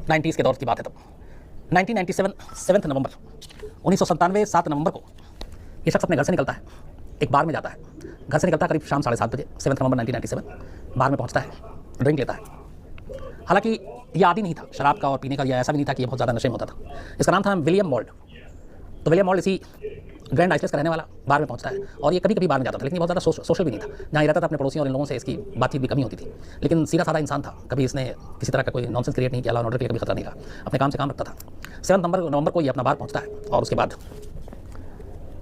90s के दौर की बात है तब 1997 7 नवंबर 1997 7 नवंबर को ये शख्स अपने घर से निकलता है, एक बार में जाता है। घर से निकलता है करीब शाम 7:30 बजे 7 नवंबर 1997। बार में पहुंचता है, ड्रिंक लेता है। हालांकि ये आदी नहीं था शराब का और पीने का, या ऐसा भी नहीं था कि ये बहुत ज़्यादा नशे में होता था। इसका नाम था विलियम मॉल्ड। तो विलियम मॉल्ड इसी ग्रैंड आइसलेस का रहने वाला बार में पहुंचता है, और ये कभी कभी बार में जाता था, लेकिन ये बहुत ज़्यादा सोशल भी नहीं था। जहाँ ये रहता था अपने पड़ोसियों और इन लोगों से इसकी बातचीत भी कमी होती थी, लेकिन सीधा साधा इंसान था। कभी इसने किसी तरह का कोई नॉनसेंस क्रिएट नहीं किया, लॉ एंड ऑर्डर के लिए कभी खतरा नहीं रहा, अपने काम से काम रखता था। 7 नवंबर को ये अपना बार पहुंचता है, और उसके बाद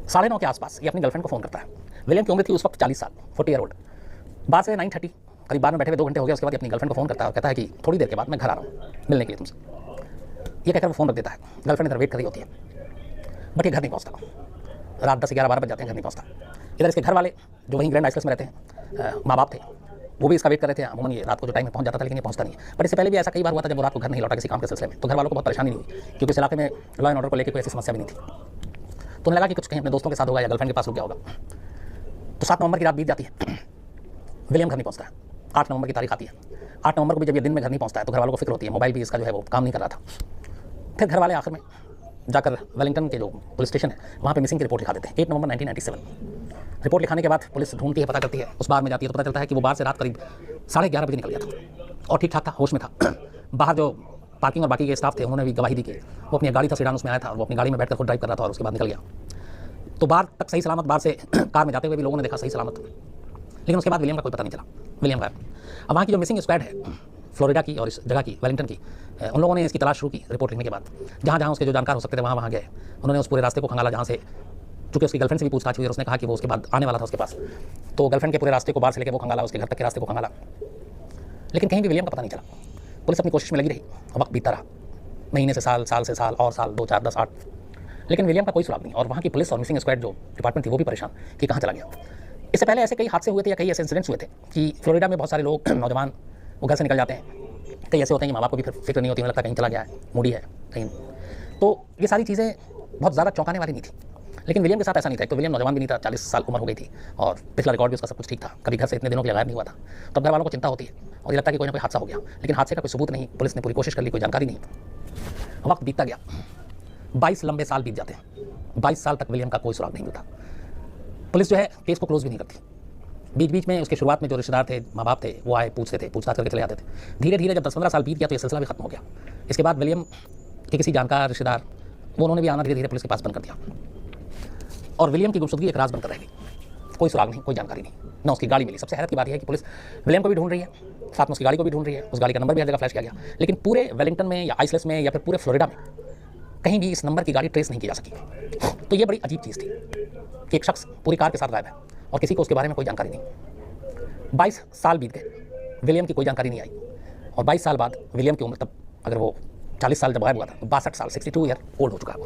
9:30 के आसपास ये अपनी गर्लफ्रेंड को फ़ोन करता है। विलियम की उम्र थी उस वक्त 40 साल, 40 ईयर ओल्ड। बार से 9:30 करीब बार में बैठे हुए 2 घंटे हो गए। उसके बाद अपनी गर्लफ्रेंड को फ़ोन करता है और कहता है कि थोड़ी देर के बाद मैं घर आ रहा हूँ मिलने के लिए तुमसे। ये कहकर वो फ़ोन रख देता है। गर्लफ्रेंड इधर वेट कर रही होती है, बट ये घर नहीं पहुँचता। रात 10 11 12 बज जाते हैं, घर नहीं पहुँचता। इधर इसके घर वाले जो वहीं ग्रैंड आइसलेस में रहते हैं, माँ बाप थे, वो भी इसका वेट कर रहे थे। अमूमन ये रात को जो टाइम में पहुँच जाता था, लेकिन ये पहुँचता नहीं है। बट इससे पहले भी ऐसा कई बार हुआ था जब वो रात को घर नहीं लौटा किसी काम के सिलसिले में, तो घर वालों को बहुत परेशानी नहीं हुई, क्योंकि इस इलाके में लॉ एंड ऑर्डर को लेकर कोई ऐसी समस्या भी नहीं थी। तो उन्हें लगा कि कुछ कहीं अपने दोस्तों के साथ होगा या गर्लफ्रेंड के पास रुक गया होगा। तो 7 नवंबर की रात बीत जाती है, विलियम घर नहीं पहुँचता है। 8 नवंबर की तारीख आती है। 8 नवंबर को भी जब ये दिन में घर नहीं पहुँचता है तो घर वालों को फिक्र होती है, मोबाइल भी इसका जो है वो काम नहीं कर रहा था। फिर घर वाले आखिर में जाकर वेलिंगटन के जो पुलिस स्टेशन है वहाँ पे मिसिंग की रिपोर्ट लिखा देते हैं। 8 नवंबर 1997 रिपोर्ट लिखाने के बाद पुलिस ढूंढती है, पता करती है, उस बार में जाती है तो पता चलता है कि वो बार से रात करीब 11:30 बजे निकल गया था और ठीक ठाक था, होश में था। बाहर जो पार्किंग और बाकी के स्टाफ थे उन्होंने भी गवाही दी कि वो अपनी गाड़ी था, सीडान उसमें आया था, वो अपनी गाड़ी में बैठकर खुद ड्राइव कर रहा था और उसके बाद निकल गया। तो बार तक सही सलामत, बार से कार में जाते हुए भी लोगों ने देखा सही सलामत, लेकिन उसके बाद विलियम का कोई पता नहीं चला। विलियम गायब। अब वहाँ की जो मिसिंग स्क्वाड है फ्लोरिडा की और इस जगह की वेलिंगटन की, उन लोगों ने इसकी तलाश शुरू की रिपोर्ट लिखने के बाद। जहाँ जहाँ उसके जो जानकार हो सकते थे वहाँ गए, उन्होंने उस पूरे रास्ते को खंगाला जहाँ से, चूँकि उसकी गर्लफ्रेंड से भी पूछताछ हुई और उसने कहा कि वो उसके बाद आने वाला था उसके पास, तो गर्लफ्रेंड के पूरे रास्ते को बाहर से लेकर वो खंगाला, उसके घर तक के रास्ते को खंगाला, लेकिन कहीं भी विलियम का पता नहीं चला। पुलिस अपनी कोशिश में लगी रही, वक्त बीतता रहा, महीने से साल, साल से साल, और साल 2 4 10 8, लेकिन विलियम का कोई सुराग नहीं। और वहाँ की पुलिस और मिसिंग स्क्वाड जो डिपार्टमेंट थी वो भी परेशान कि कहाँ चला गया। इससे पहले ऐसे कई हादसे हुए थे या कई ऐसे इंसिडेंट्स हुए थे कि फ्लोरिडा में बहुत सारे लोग नौजवान वो घर से निकल जाते हैं। कई ऐसे होते हैं कि माँ बाप को भी फिक्र नहीं होती, उन्हें लगता है कहीं चला गया है, मूडी है कहीं। तो ये सारी चीज़ें बहुत ज़्यादा चौंकाने वाली नहीं थी, लेकिन विलियम के साथ ऐसा नहीं था। तो विलियम नौजवान भी नहीं था, 40 साल उम्र हो गई थी और पिछला रिकॉर्ड भी उसका सब कुछ ठीक था, कभी घर से इतने दिनों के लिए गायब नहीं हुआ था। तो घर वालों को चिंता होती है और ये लगता है कि कोई ना कोई हादसा हो गया, लेकिन हादसे का कोई सबूत नहीं। पुलिस ने पूरी कोशिश कर ली, कोई जानकारी नहीं। वक्त बीतता गया, 22 लंबे साल बीत जाते हैं। 22 साल तक विलियम का कोई सुराग नहीं मिलता। पुलिस जो है केस को क्लोज भी नहीं करती। बीच बीच में उसके शुरुआत में जो रिश्तेदार थे, माँ बाप थे, वो आए, पूछते थे, पूछताछ करके चले जाते थे। धीरे धीरे जब 10-15 साल बीत गया तो ये सिलसिला भी खत्म हो गया। इसके बाद विलियम के किसी जानकार रिश्तेदार, वो उन्होंने भी आना धीरे धीरे पुलिस के पास बंद कर दिया और विलियम की गुमशुदगी एक राज बनकर रह गई। कोई सुराग नहीं, कोई जानकारी नहीं, ना उसकी गाड़ी मिली। सबसे हैरत की बात यह है कि पुलिस विलियम को भी ढूंढ रही है, साथ में उसकी गाड़ी को भी ढूंढ रही है। उस गाड़ी का नंबर भी हर जगह फ्लैश किया गया, लेकिन पूरे वेलिंगटन में या आइसलेस में या फिर पूरे फ्लोरिडा में कहीं भी इस नंबर की गाड़ी ट्रेस नहीं की जा सकी। तो ये बड़ी अजीब चीज़ थी कि एक शख्स पूरी कार के साथ गायब है और किसी को उसके बारे में कोई जानकारी नहीं। 22 साल बीत गए, विलियम की कोई जानकारी नहीं आई। और 22 साल बाद विलियम की उम्र, तब अगर वो 40 साल जब गायब हुआ था तो 62 साल, 62 ईयर ओल्ड हो चुका है वो,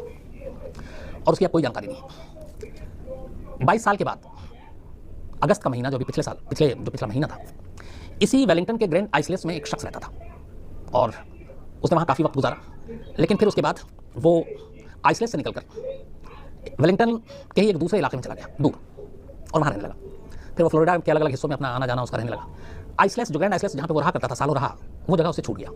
और उसकी अब कोई जानकारी नहीं। 22 साल के बाद अगस्त का महीना, जो अभी पिछला महीना था, इसी वेलिंगटन के ग्रैंड आइसलेस में एक शख्स रहता था और उसने वहाँ काफ़ी वक्त गुजारा। लेकिन फिर उसके बाद वो आइसलेस से निकलकर वेलिंगटन के ही एक दूसरे इलाके में चला गया, दूर, और वहाँ रहने लगा। फिर वो फ्लोरिडा के अलग अलग हिस्सों में अपना आना जाना उसका रहने लगा। आइसलेस, जो ग्रैंड आइसलेस जहाँ पे वो रहा करता था, सालों रहा, वो जगह उससे छूट गया।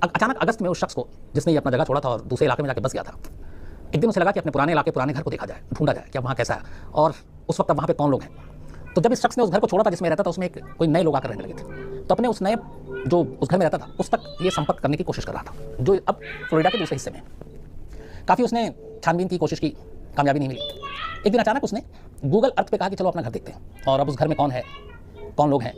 अचानक अगस्त में उस शख्स को, जिसने ये अपना जगह छोड़ा था और दूसरे इलाके में जाकर बस गया था, एक दिन उसे लगा कि अपने पुराने इलाके, पुराने घर को देखा जाए, ढूंढा जाए कि अब वहाँ कैसा है और उस वक्त अब वहाँ पे कौन लोग हैं। तो जब इस शख्स ने उस घर को छोड़ा था जिसमें रहता था, उसमें कोई नए लोग आकर रहने लगे थे। तो अपने उस नए, जो उस घर में रहता था, उस तक ये संपर्क करने की कोशिश कर रहा था, जो अब फ्लोरिडा के दूसरे हिस्से में। काफ़ी उसने छानबीन की कोशिश की, कामयाबी नहीं मिली। एक दिन अचानक उसने गूगल अर्थ पे कहा कि चलो अपना घर देखते हैं और अब उस घर में कौन है, कौन लोग हैं,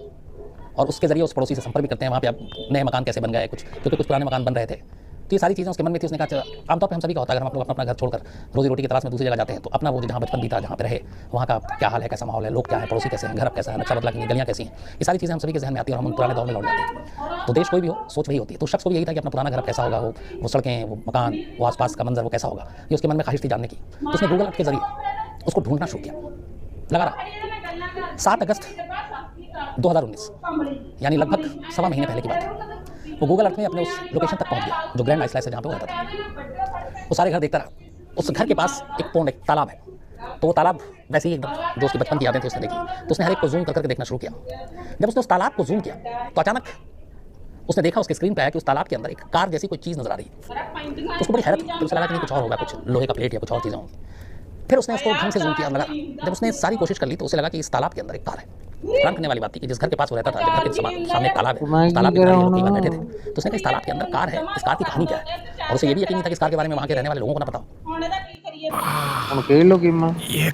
और उसके ज़रिए उस पड़ोसी से संपर्क भी करते हैं, वहाँ पे अब नए मकान कैसे बन गए, क्योंकि कुछ पुराने मकान बन रहे थे। तो ये सारी चीज़ें उसके मन में थी। उसने कहा, आमतौर पर हम सभी का होता है, अगर हम लोग अपना घर छोड़कर रोजी रोटी की तलाश में दूसरी जगह जाते हैं तो अपना वो जहाँ बचपन बीता, जहाँ पे रहे, वहाँ का क्या हाल है, कैसा माहौल है, लोग क्या है, पड़ोसी कैसे हैं, घर कैसा है, नक्शा बदला कि नहीं, गलियाँ कैसी हैं, ये सारी चीज़ें हम सभी के जहन में आती है और हम पुराने दौर में लौट जाते हैं। तो देश कोई भी हो, सोच वही होती है। तो शख्स को भी यही था कि अपना पुराना घर कैसा होगा, वो सड़कें, वो मकान, वो आसपास का मंजर वो कैसा होगा, ये उसके मन में ख्वाहिश थी जानने की। तो उसने गूगल अर्थ के जरिए उसको ढूंढना शुरू किया। लगा रहा। 7 अगस्त 2019, यानी लगभग सवा महीने पहले की बात है, वो गूगल अर्थ में अपने उस लोकेशन तक पहुंच गया जो ग्रैंड आइसलेस है, जहाँ पे वो रहता था। वो सारे घर देखता रहा। उस घर के पास एक पोंड, एक तालाब है। तो वो तालाब वैसे ही एकदम जो उसकी बचपन की यादें थी उसने देखी। तो उसने हर एक को जूम करके देखना शुरू किया। जब उसने उस तालाब को जूम किया तो अचानक उसने देखा उसके स्क्रीन पे आया कि उस तालाब के अंदर एक कार जैसी कोई चीज़ नजर आ रही है। तो उसको बड़ी हैरत थी, तो उसे लगा कि नहीं कुछ और होगा, कुछ लोहे का प्लेट या कुछ और चीज़ें होंगी। फिर उसने उसको ढंग से जूम किया, लगा जब उसने सारी कोशिश कर ली तो उसे लगा कि इस तालाब के अंदर एक कार है। हैरान करने वाली बात थी कि जिस घर के पास वो रहता था, जब घर के सामने एक तालाब है, उस तालाब के किनारे ये लोग कई बार बैठे थे, तो उसने कहा इस तालाब के अंदर कार है, इस कार की कहानी क्या है। और उसे ये भी यकीन नहीं था कि इस कार के बारे में वहाँ के रहने वाले लोगों को ना पता हो। ਹੁਣ ਕਹਿ ਲੋ ਕਿ ਮਾਂ ये